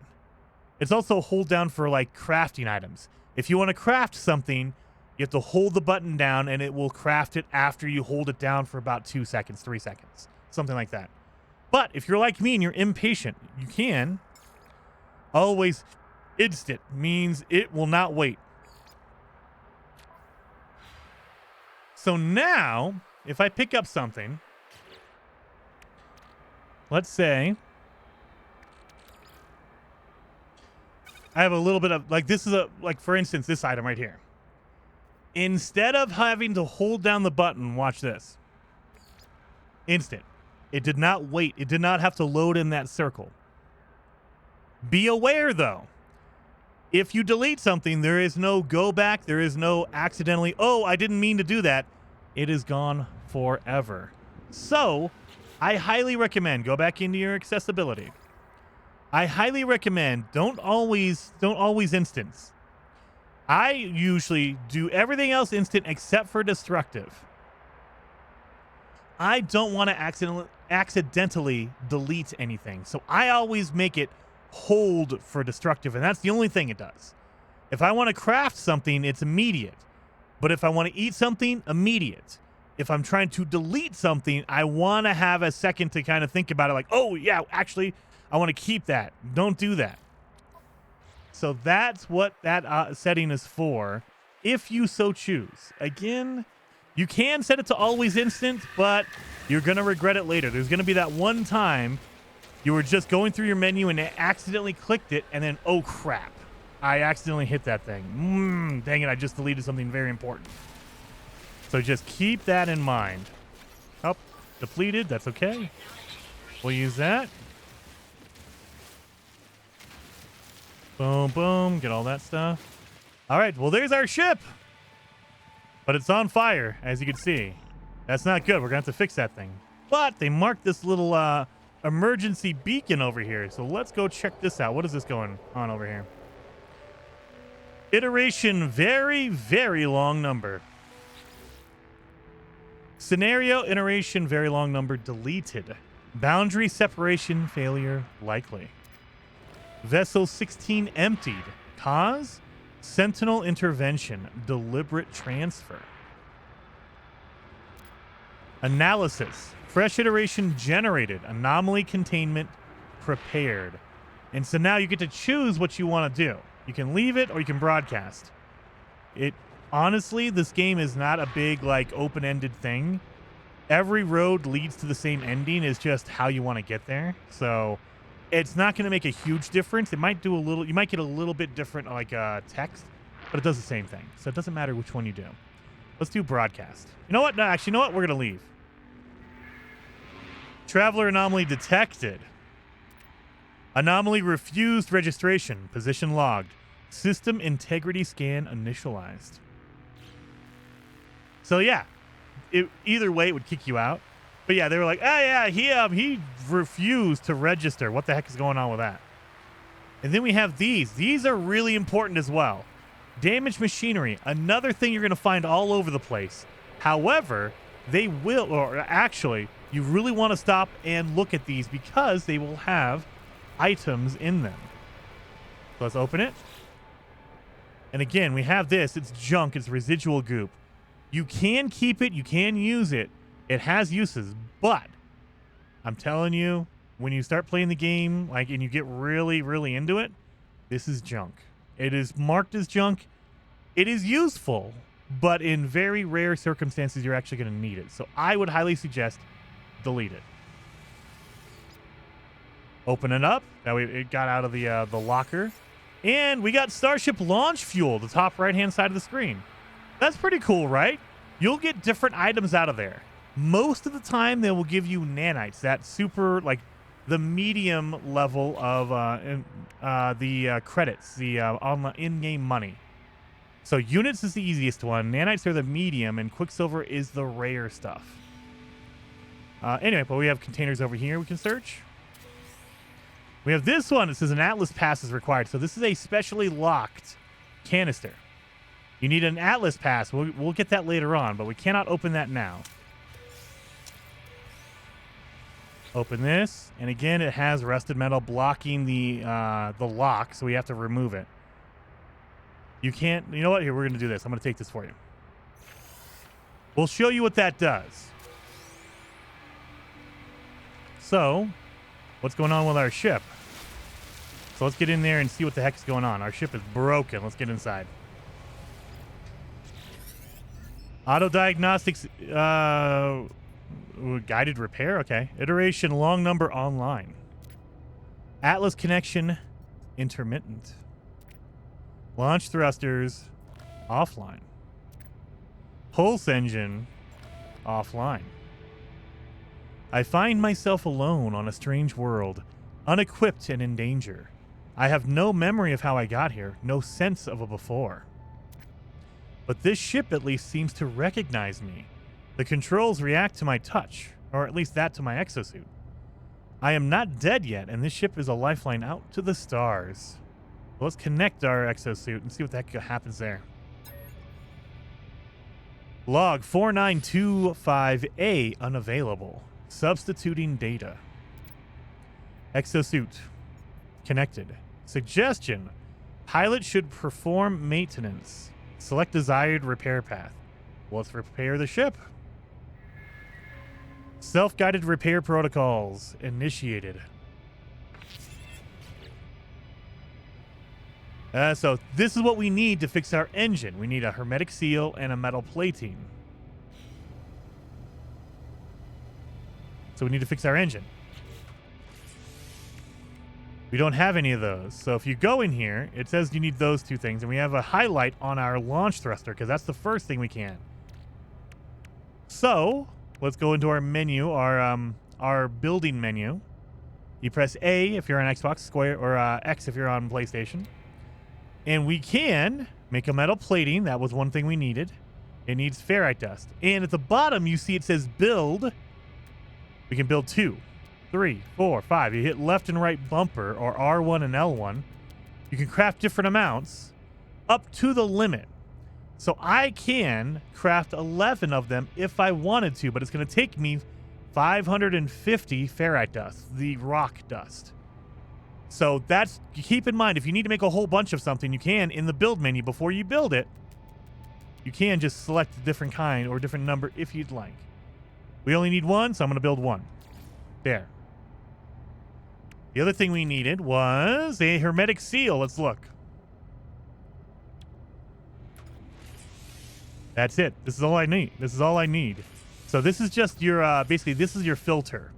It's also hold down for like crafting items. If you want to craft something, you have to hold the button down and it will craft it after you hold it down for about 2 seconds, 3 seconds, something like that. But if you're like me and you're impatient, you can always instant means it will not wait. So now, if I pick up something, let's say I have a little bit of, like, this is like, for instance, this item right here. Instead of having to hold down the button, watch this. Instant. It did not wait. It did not have to load in that circle. Be aware, though. If you delete something, there is no go back. There is no accidentally, oh, I didn't mean to do that. It is gone forever. So, I highly recommend go back into your accessibility. I highly recommend don't always instance. I usually do everything else instant except for destructive. I don't want to accidentally delete anything. So I always make it hold for destructive, and that's the only thing it does. If I want to craft something, it's immediate. But if I want to eat something, immediate. If I'm trying to delete something, I want to have a second to kind of think about it, like, oh, yeah, actually, I want to keep that. Don't do that. So that's what that setting is for, if you so choose. Again, you can set it to always instant, but you're going to regret it later. There's going to be that one time you were just going through your menu and accidentally clicked it, and then, oh, crap. I accidentally hit that thing. Dang it, I just deleted something very important. So just keep that in mind. Oh, depleted. That's okay. We'll use that. Boom, boom. Get all that stuff. All right, well, there's our ship. But it's on fire, as you can see. That's not good. We're going to have to fix that thing. But they marked this little emergency beacon over here. So let's go check this out. What is this going on over here? Iteration very, very long number. Scenario iteration very long number deleted. Boundary separation failure likely. Vessel 16 emptied. Cause? Sentinel intervention. Deliberate transfer. Analysis. Fresh iteration generated. Anomaly containment prepared. And so now you get to choose what you want to do. You can leave it or you can broadcast. It honestly, this game is not a big like open-ended thing. Every road leads to the same ending. It's just how you want to get there. So it's not going to make a huge difference. It might do a little. You might get a little bit different like text, but it does the same thing. So it doesn't matter which one you do. Let's do broadcast. You know what? No, actually, you know what? We're going to leave. Traveler anomaly detected. Anomaly refused registration. Position logged. System integrity scan initialized. So yeah, either way it would kick you out. But yeah, they were like, oh yeah, he refused to register. What the heck is going on with that? And then we have these. These are really important as well. Damaged machinery, another thing you're going to find all over the place. However, they will, or actually, you really want to stop and look at these because they will have items in them. So let's open it. And again, we have this. It's junk. It's residual goop. You can keep it. You can use it. It has uses. But I'm telling you, when you start playing the game, like, and you get really, really into it, this is junk. It is marked as junk. It is useful, but in very rare circumstances, you're actually going to need it. So I would highly suggest delete it. Open it up. That way it got out of the locker. And we got Starship launch fuel, the top right-hand side of the screen. That's pretty cool, right? You'll get different items out of there. Most of the time, they will give you nanites, that super, like, the medium level of the credits, the online in-game money. So units is the easiest one. Nanites are the medium, and Quicksilver is the rare stuff. Anyway, but we have containers over here we can search. We have this one. It says an Atlas pass is required. So this is a specially locked canister. You need an Atlas pass. We'll get that later on, but we cannot open that now. Open this, and again, it has rusted metal blocking the lock, so we have to remove it. You can't. You know what? Here, we're going to do this. I'm going to take this for you. We'll show you what that does. So, what's going on with our ship? So let's get in there and see what the heck is going on. Our ship is broken. Let's get inside. Auto diagnostics, guided repair. Okay. Iteration long number online. Atlas connection intermittent. Launch thrusters offline. Pulse engine offline. I find myself alone on a strange world, unequipped and in danger. I have no memory of how I got here, no sense of a before. But this ship at least seems to recognize me. The controls react to my touch, or at least that to my exosuit. I am not dead yet, and this ship is a lifeline out to the stars. Well, let's connect our exosuit and see what the heck happens there. Log 4925A unavailable. Substituting data. Exosuit. Connected. Suggestion. Pilot should perform maintenance. Select desired repair path. Well, let's repair the ship. Self-guided repair protocols initiated. So this is what we need to fix our engine. We need a hermetic seal and a metal plating. So we need to fix our engine. We don't have any of those. So if you go in here, it says you need those two things. And we have a highlight on our launch thruster because that's the first thing we can. So let's go into our menu, our building menu. You press A if you're on Xbox, Square, or X if you're on PlayStation. And we can make a metal plating. That was one thing we needed. It needs ferrite dust. And at the bottom, you see it says build. We can build 2, 3, 4, 5. You hit left and right bumper, or R1 and L1. You can craft different amounts up to the limit. So I can craft 11 of them if I wanted to, but it's going to take me 550 ferrite dust, the rock dust. So that's, keep in mind, if you need to make a whole bunch of something, you can in the build menu before you build it. You can just select a different kind or a different number if you'd like. We only need 1, so I'm going to build 1. There. The other thing we needed was a hermetic seal. Let's look. That's it. This is all I need. This is all I need. So this is just your, basically, this is your filter.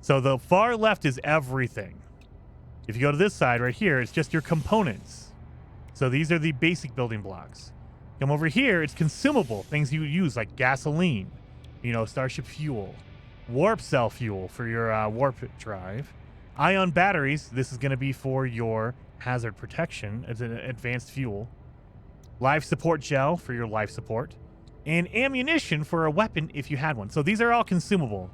So the far left is everything. If you go to this side right here, it's just your components. So these are the basic building blocks. Come over here, it's consumable. Things you use like gasoline, starship fuel, warp cell fuel for your warp drive, ion batteries. This is going to be for your hazard protection as an advanced fuel, life support gel for your life support, and ammunition for a weapon if you had one. So these are all consumable.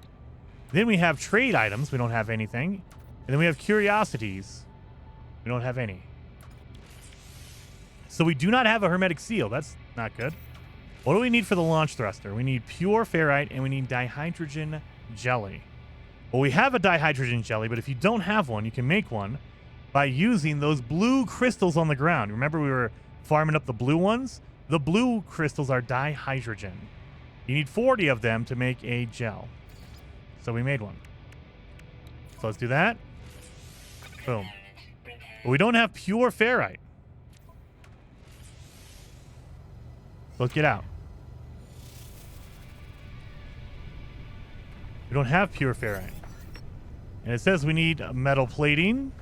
Then we have trade items. We don't have anything. And then we have curiosities. We don't have any. So we do not have a hermetic seal. That's not good. What do we need for the launch thruster? We need pure ferrite and we need dihydrogen jelly. Well, we have a dihydrogen jelly, but if you don't have one, you can make one by using those blue crystals on the ground. Remember we were farming up the blue ones? The blue crystals are dihydrogen. You need 40 of them to make a gel. So we made one. So let's do that. Boom. But we don't have pure ferrite. Let's get out. We don't have pure ferrite. And it says we need metal plating.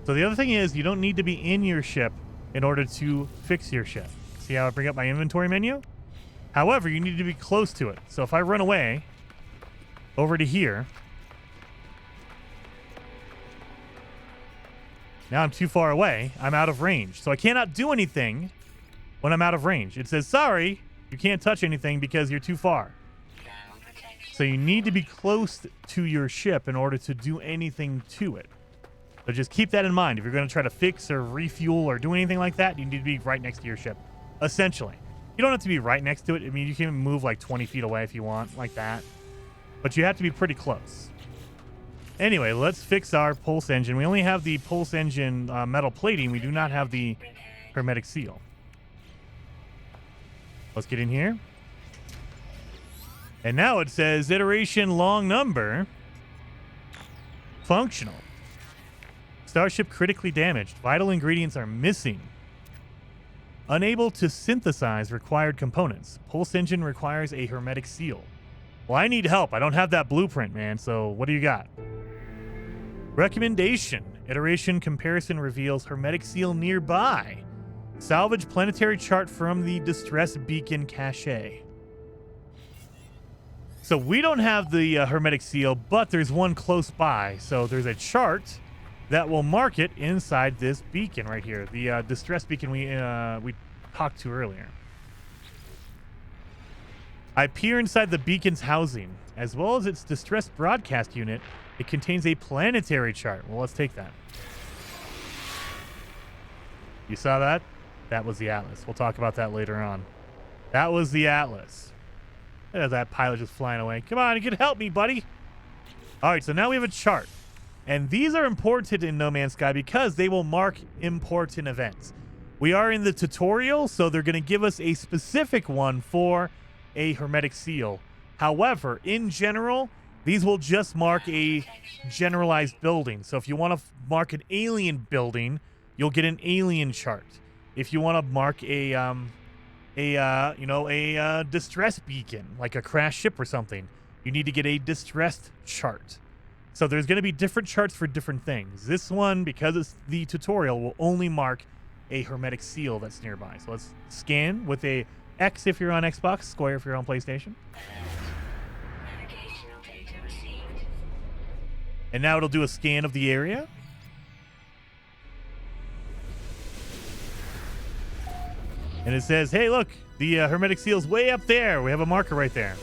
So the other thing is you don't need to be in your ship in order to fix your ship. See how I bring up my inventory menu? However, you need to be close to it. So if I run away over to here, now I'm too far away. I'm out of range. So I cannot do anything when I'm out of range. It says, sorry, you can't touch anything because you're too far. So you need to be close to your ship in order to do anything to it. So just keep that in mind. If you're going to try to fix or refuel or do anything like that, you need to be right next to your ship, essentially. You don't have to be right next to it. I mean, you can move like 20 feet away if you want, like that. But you have to be pretty close. Anyway, let's fix our pulse engine. We only have the pulse engine metal plating. We do not have the hermetic seal. Let's get in here. And now it says iteration long number functional. Starship critically damaged. Vital ingredients are missing. Unable to synthesize required components. Pulse engine requires a hermetic seal. Well, I need help. I don't have that blueprint, man. So what do you got? Recommendation. Iteration comparison reveals hermetic seal nearby. Salvage planetary chart from the distress beacon cache. So we don't have the hermetic seal, but there's one close by. So there's a chart that will mark it inside this beacon right here. The distress beacon we talked to earlier. I peer inside the beacon's housing. As well as its distress broadcast unit, it contains a planetary chart. Well, let's take that. You saw that? That was the Atlas. We'll talk about that later on. That was the Atlas. There's that pilot just flying away. Come on, you can help me, buddy. All right, so now we have a chart. And these are important in No Man's Sky because they will mark important events. We are in the tutorial, so they're going to give us a specific one for a hermetic seal. However, in general, these will just mark a generalized building. So if you want to mark an alien building, you'll get an alien chart. If you want to mark a distress beacon, like a crashed ship or something, you need to get a distressed chart. So there's going to be different charts for different things. This one, because it's the tutorial, will only mark a hermetic seal that's nearby. So let's scan with a X if you're on Xbox, square if you're on PlayStation. And now it'll do a scan of the area. And it says, hey, look, the hermetic seal's way up there. We have a marker right there.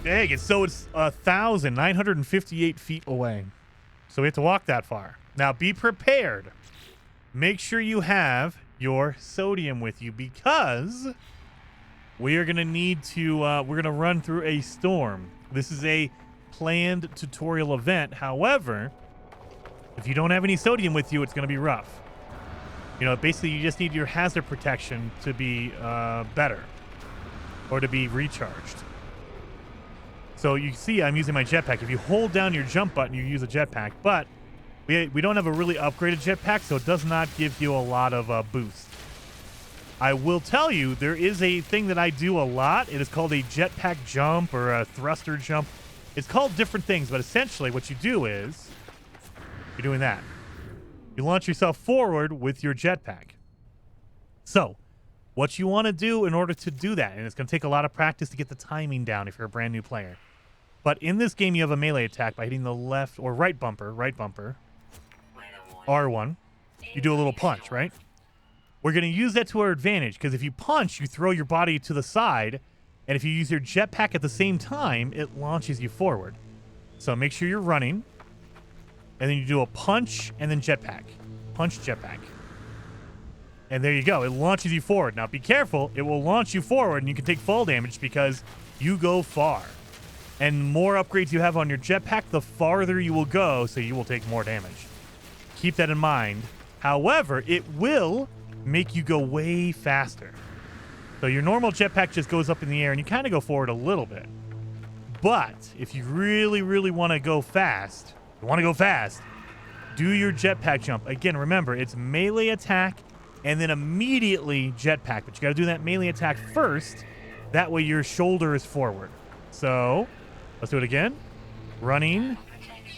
Dang, it's 1,958 feet away. So we have to walk that far. Now, be prepared. Make sure you have your sodium with you because we are going to need to, we're going to run through a storm. This is a planned tutorial event. However, if you don't have any sodium with you, it's going to be rough. Basically, you just need your hazard protection to be better or to be recharged. So you see I'm using my jetpack. If you hold down your jump button, you use a jetpack. But we don't have a really upgraded jetpack, so it does not give you a lot of boost. I will tell you, there is a thing that I do a lot. It is called a jetpack jump or a thruster jump. It's called different things, but essentially what you do is you're doing that. You launch yourself forward with your jetpack. So, what you want to do in order to do that, and it's going to take a lot of practice to get the timing down if you're a brand new player. But in this game, you have a melee attack by hitting the left or right bumper, R1. You do a little punch, right? We're going to use that to our advantage because if you punch, you throw your body to the side, and if you use your jetpack at the same time, it launches you forward. So make sure you're running, and then you do a punch and then jetpack. Punch, jetpack. And there you go. It launches you forward. Now, be careful. It will launch you forward, and you can take fall damage because you go far. And more upgrades you have on your jetpack, the farther you will go, so you will take more damage. Keep that in mind. However, it will make you go way faster. So your normal jetpack just goes up in the air, and you kind of go forward a little bit. But if you really, really want to go fast, do your jetpack jump. Again, remember, it's melee attack and then immediately jetpack. But you got to do that melee attack first. That way your shoulder is forward. So let's do it again. Running,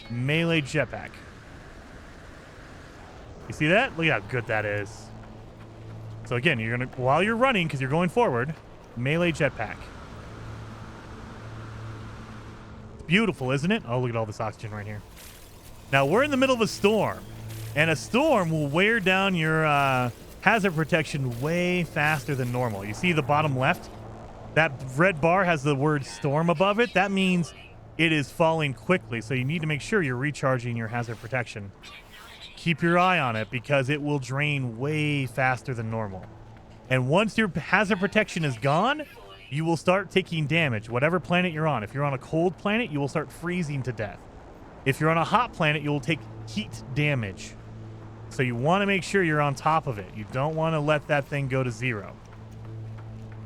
melee jetpack. You see that? Look how good that is. So again, you're going to, while you're running, because you're going forward, melee jetpack. It's beautiful, isn't it? Oh, look at all this oxygen right here. Now, we're in the middle of a storm, and a storm will wear down your hazard protection way faster than normal. You see the bottom left? That red bar has the word storm above it. That means it is falling quickly, so you need to make sure you're recharging your hazard protection. Keep your eye on it because it will drain way faster than normal. And once your hazard protection is gone, you will start taking damage, whatever planet you're on. If you're on a cold planet, you will start freezing to death. If you're on a hot planet, you will take heat damage. So you want to make sure you're on top of it. You don't want to let that thing go to zero.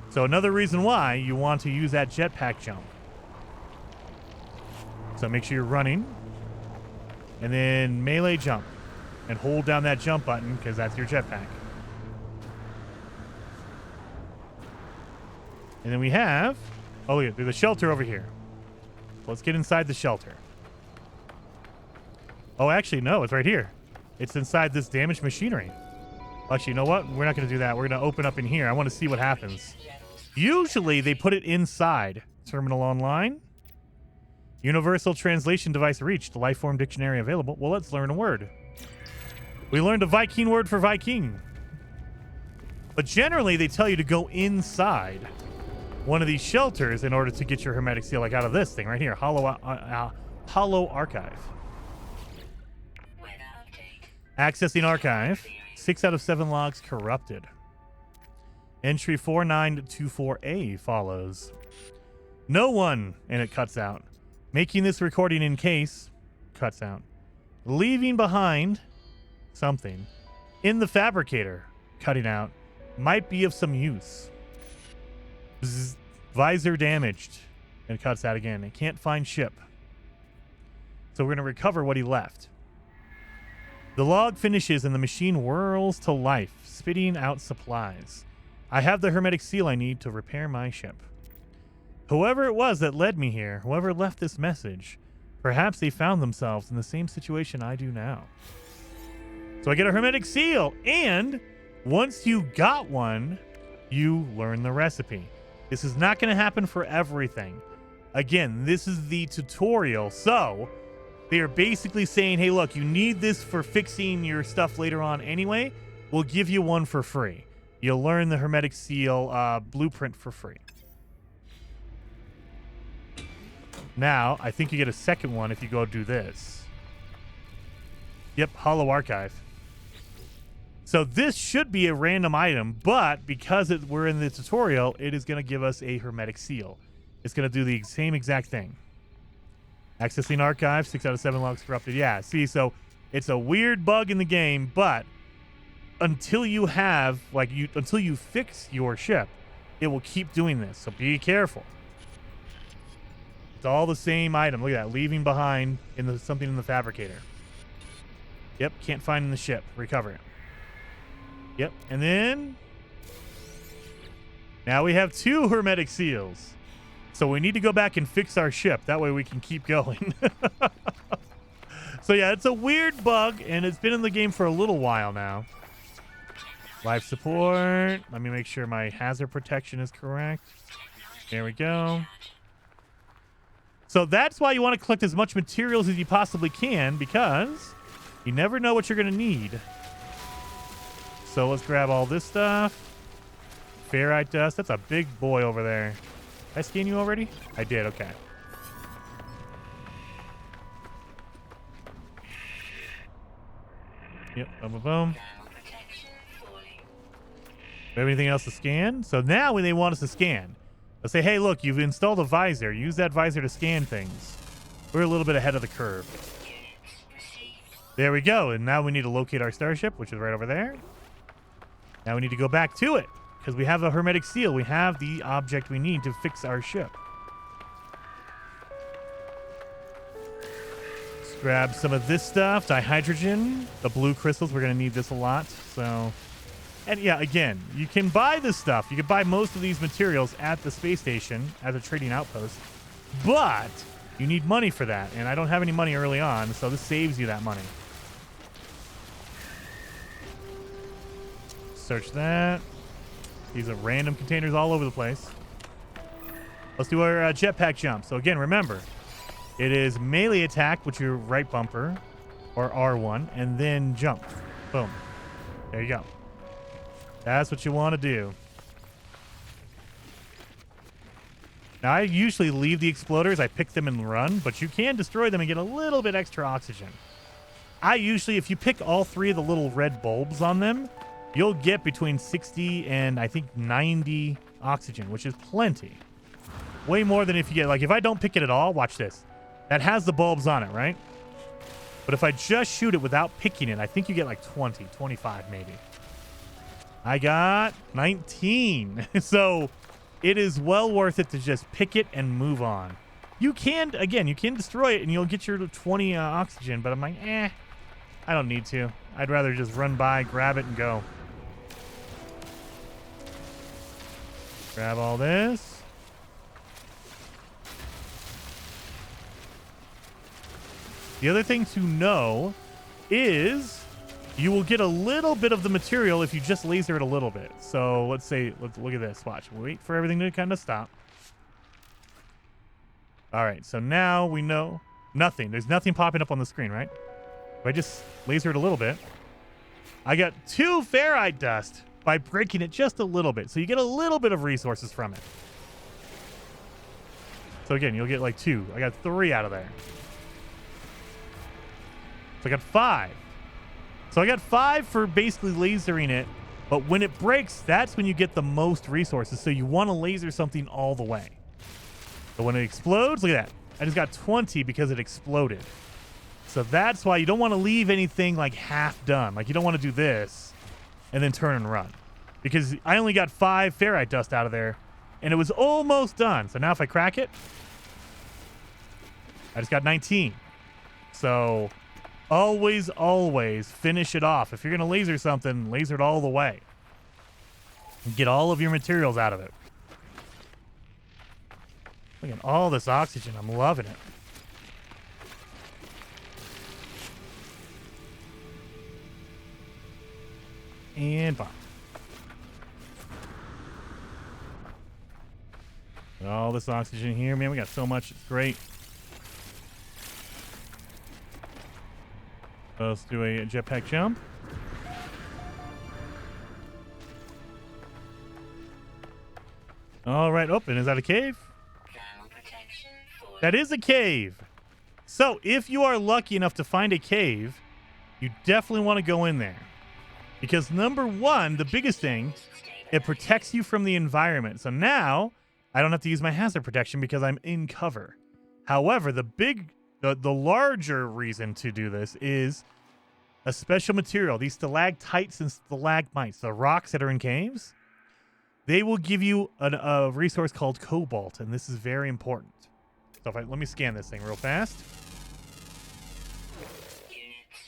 So another reason why you want to use that jetpack jump. So make sure you're running. And then melee jump. And hold down that jump button because that's your jetpack. And then we have... oh, yeah, there's a shelter over here. Let's get inside the shelter. Oh, actually, no, it's right here. It's inside this damaged machinery. Actually, you know what? We're not going to do that. We're going to open up in here. I want to see what happens. Usually, they put it inside. Terminal online. Universal translation device reached. Lifeform dictionary available. Well, let's learn a word. We learned a Viking word for Viking. But generally, they tell you to go inside one of these shelters in order to get your hermetic seal, like out of this thing right here. Hollow archive. Accessing archive. 6 out of 7 logs corrupted. Entry 4924A follows. No one, and it cuts out. Making this recording in case, cuts out. Leaving behind something in the fabricator, cutting out. Might be of some use. Bzz, visor damaged, and cuts out again. It can't find ship. So we're going to recover what he left. The log finishes and the machine whirls to life, spitting out supplies. I have the hermetic seal I need to repair my ship. Whoever it was that led me here, whoever left this message, perhaps they found themselves in the same situation I do now. So I get a hermetic seal, and once you got one, you learn the recipe. This is not going to happen for everything. Again, this is the tutorial, so they are basically saying, hey, look, you need this for fixing your stuff later on anyway. We'll give you one for free. You'll learn the hermetic seal blueprint for free. Now, I think you get a second one if you go do this. Yep, Hollow Archive. So this should be a random item, but because we're in the tutorial, it is going to give us a hermetic seal. It's going to do the same exact thing. Accessing archive, 6 out of 7 logs corrupted. Yeah, see, so it's a weird bug in the game, but until you have, until you fix your ship, it will keep doing this. So be careful. It's all the same item. Look at that, leaving behind something in the fabricator. Yep, can't find in the ship. Recover it. Yep, and then now we have 2 hermetic seals. So we need to go back and fix our ship. That way we can keep going. So yeah, it's a weird bug, and it's been in the game for a little while now. Life support. Let me make sure my hazard protection is correct. There we go. So that's why you want to collect as much materials as you possibly can, because you never know what you're going to need. So let's grab all this stuff. Ferrite dust. That's a big boy over there. Did I scan you already? I did. Okay. Yep. Boom, boom, boom. Do we have anything else to scan? So now when they want us to scan, they'll say, hey, look, you've installed a visor. Use that visor to scan things. We're a little bit ahead of the curve. There we go. And now we need to locate our starship, which is right over there. Now we need to go back to it because we have a hermetic seal. We have the object we need to fix our ship. Let's grab some of this stuff. Dihydrogen. The blue crystals. We're going to need this a lot. So... And yeah, again, you can buy this stuff. You can buy most of these materials at the space station, at the trading outpost. But you need money for that. And I don't have any money early on, so this saves you that money. Search that. These are random containers all over the place. Let's do our jetpack jump. So again, remember, it is melee attack, which your right bumper, or R1, and then jump. Boom. There you go. That's what you want to do. Now, I usually leave the exploders. I pick them and run, but you can destroy them and get a little bit extra oxygen. I usually, if you pick all three of the little red bulbs on them, you'll get between 60 and I think 90 oxygen, which is plenty. Way more than if you get, like if I don't pick it at all, watch this. That has the bulbs on it, right? But if I just shoot it without picking it, I think you get like 20, 25 maybe. I got 19. So it is well worth it to just pick it and move on. You can, again, you can destroy it and you'll get your 20 oxygen, but I'm like, I don't need to. I'd rather just run by, grab it, and go. Grab all this. The other thing to know is you will get a little bit of the material if you just laser it a little bit. So let's look at this. Watch. Wait for everything to kind of stop. All right. So now we know nothing. There's nothing popping up on the screen, right? If I just laser it a little bit, I got 2 ferrite dust by breaking it just a little bit. So you get a little bit of resources from it. So again, you'll get like 2. I got 3 out of there. So I got 5. So I got 5 for basically lasering it, but when it breaks, that's when you get the most resources. So you want to laser something all the way. But when it explodes, look at that. I just got 20 because it exploded. So that's why you don't want to leave anything like half done. Like you don't want to do this and then turn and run. Because I only got 5 ferrite dust out of there and it was almost done. So now if I crack it, I just got 19. So... always finish it off. If you're going to laser something, laser it all the way. And get all of your materials out of it. Look at all this oxygen. I'm loving it. And bomb. All this oxygen here. Man, we got so much. It's great. Let's do a jetpack jump. All right. Open. Is that a cave? That is a cave. So if you are lucky enough to find a cave, you definitely want to go in there. Because number one, the biggest thing, it protects you from the environment. So now I don't have to use my hazard protection because I'm in cover. However, the larger reason to do this is a special material. These stalactites and stalagmites, the rocks that are in caves, they will give you a resource called cobalt, and this is very important. So let me scan this thing real fast.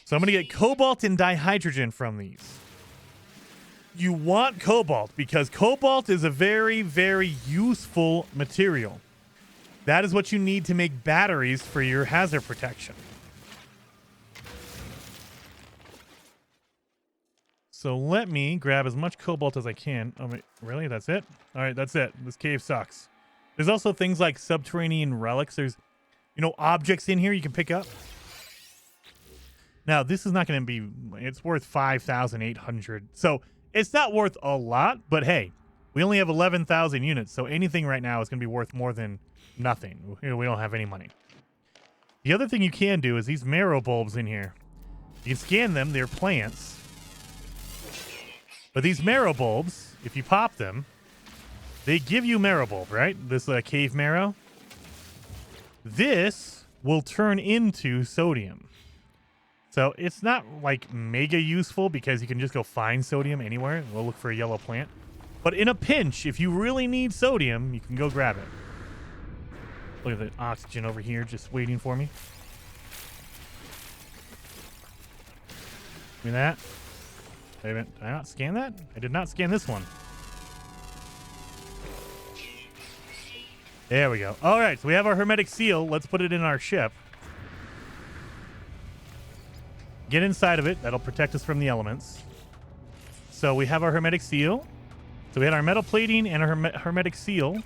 So I'm going to get cobalt and dihydrogen from these. You want cobalt because cobalt is a very, very useful material. That is what you need to make batteries for your hazard protection. So let me grab as much cobalt as I can. Oh, wait, really? That's it? All right, that's it. This cave sucks. There's also things like subterranean relics. There's, objects in here you can pick up. Now, this is not going to be, it's worth 5,800. So it's not worth a lot, but hey, we only have 11,000 units. So anything right now is going to be worth more than nothing. We don't have any money. The other thing you can do is these marrow bulbs in here. You can scan them. They're plants. But these marrow bulbs, if you pop them, they give you marrow bulb, right? This cave marrow. This will turn into sodium. So it's not like mega useful because you can just go find sodium anywhere. We'll look for a yellow plant. But in a pinch, if you really need sodium, you can go grab it. Look at the oxygen over here just waiting for me. Give me that. Wait a minute. Did I not scan that? I did not scan this one. There we go. All right, so we have our hermetic seal. Let's put it in our ship. Get inside of it. That'll protect us from the elements. So we have our hermetic seal. So we had our metal plating and our hermetic seal.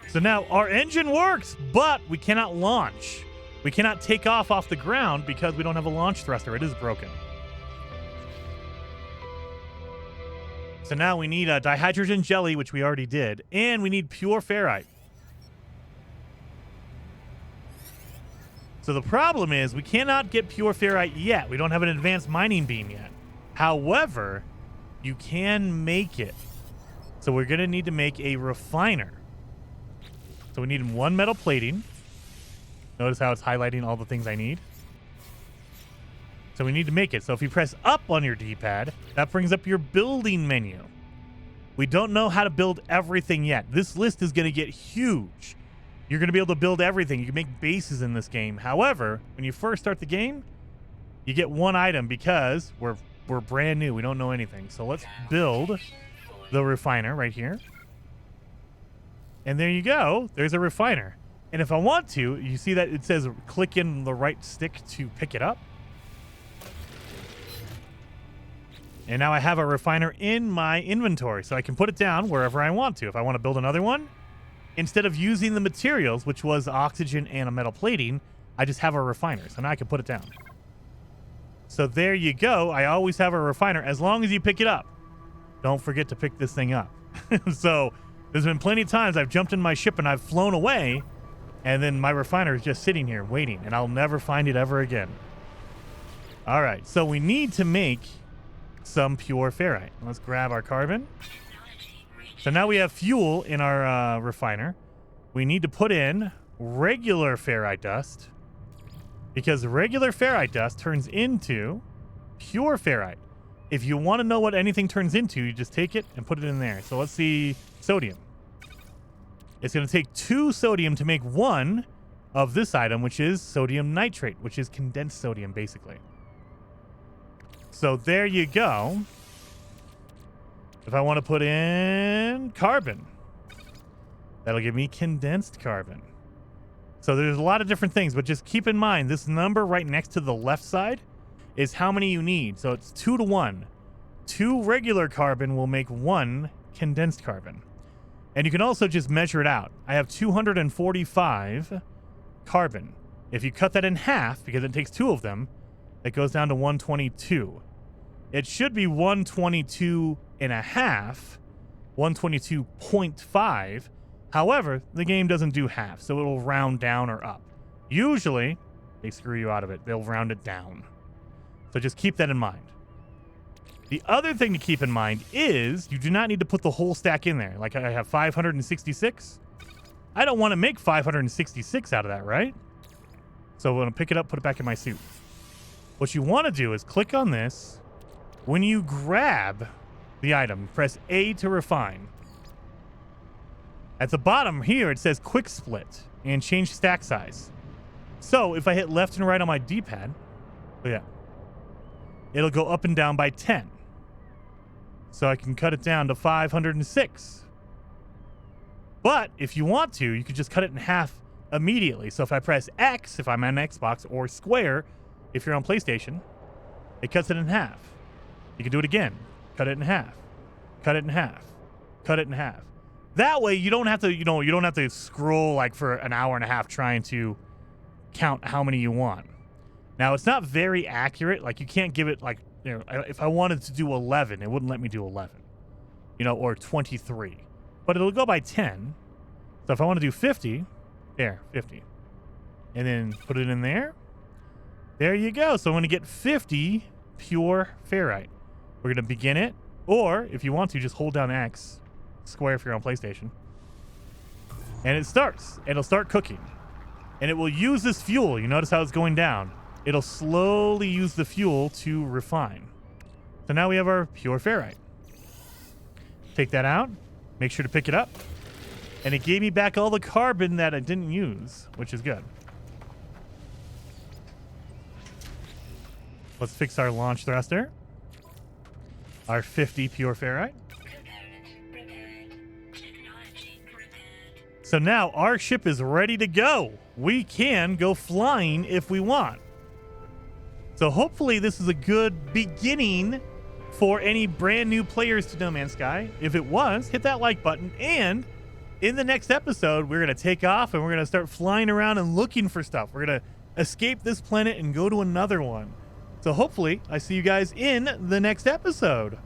So now our engine works, but we cannot launch. We cannot take off the ground because we don't have a launch thruster. It is broken. So now we need a dihydrogen jelly, which we already did, and we need pure ferrite. So the problem is we cannot get pure ferrite yet. We don't have an advanced mining beam yet. However, you can make it. So we're going to need to make a refiner. So we need one metal plating. Notice how it's highlighting all the things I need. So we need to make it. So if you press up on your D-pad, that brings up your building menu. We don't know how to build everything yet. This list is going to get huge. You're going to be able to build everything. You can make bases in this game. However, when you first start the game, you get one item because we're brand new. We don't know anything. So let's build the refiner right here. And there you go. There's a refiner. And if I want to, you see that it says click in the right stick to pick it up. And now I have a refiner in my inventory, so I can put it down wherever I want to. If I want to build another one, instead of using the materials, which was oxygen and a metal plating, I just have a refiner. So now I can put it down. So there you go. I always have a refiner as long as you pick it up. Don't forget to pick this thing up. So there's been plenty of times I've jumped in my ship and I've flown away, and then my refiner is just sitting here waiting, and I'll never find it ever again. All right, so we need to make some pure ferrite. Let's grab our carbon. So now we have fuel in our refiner. We need to put in regular ferrite dust because regular ferrite dust turns into pure ferrite. If you want to know what anything turns into, you just take it and put it in there. So let's see sodium. It's going to take 2 sodium to make 1 of this item, which is sodium nitrate, which is condensed sodium, basically. So there you go. If I want to put in carbon, that'll give me condensed carbon. So there's a lot of different things, but just keep in mind this number right next to the left side is how many you need. So it's 2 to 1. 2 regular carbon will make 1 condensed carbon. And you can also just measure it out. I have 245 carbon. If you cut that in half, because it takes 2 of them, it goes down to 122. It should be 122 and a half, 122.5. However, the game doesn't do half, so it'll round down or up. Usually, they screw you out of it. They'll round it down. So just keep that in mind. The other thing to keep in mind is you do not need to put the whole stack in there. Like I have 566. I don't want to make 566 out of that, right? So I'm going to pick it up, put it back in my suit. What you want to do is click on this. When you grab the item, press A to refine. At the bottom here, it says quick split and change stack size. So if I hit left and right on my D-pad, look at that. It'll go up and down by 10. So I can cut it down to 506. But if you want to, you could just cut it in half immediately. So if I press X, if I'm on Xbox, or square, if you're on PlayStation, It cuts it in half. You can do it again. Cut it in half. Cut it in half. Cut it in half. That way you don't have to, you don't have to scroll like for an hour and a half trying to count how many you want. Now it's not very accurate. Like you can't give it like, if I wanted to do 11, it wouldn't let me do 11, or 23, but it'll go by 10. So if I want to do 50, there, 50, and then put it in there, there you go. So I'm going to get 50 pure ferrite. We're going to begin it, or if you want to, just hold down X, square if you're on PlayStation, and it starts. It'll start cooking, and it will use this fuel. You notice how it's going down. It'll slowly use the fuel to refine. So now we have our pure ferrite. Take that out. Make sure to pick it up. And it gave me back all the carbon that I didn't use, which is good. Let's fix our launch thruster. Our 50 pure ferrite. So now our ship is ready to go. We can go flying if we want. So hopefully this is a good beginning for any brand new players to No Man's Sky. If it was, hit that like button. And in the next episode, we're going to take off and we're going to start flying around and looking for stuff. We're going to escape this planet and go to another one. So hopefully I see you guys in the next episode.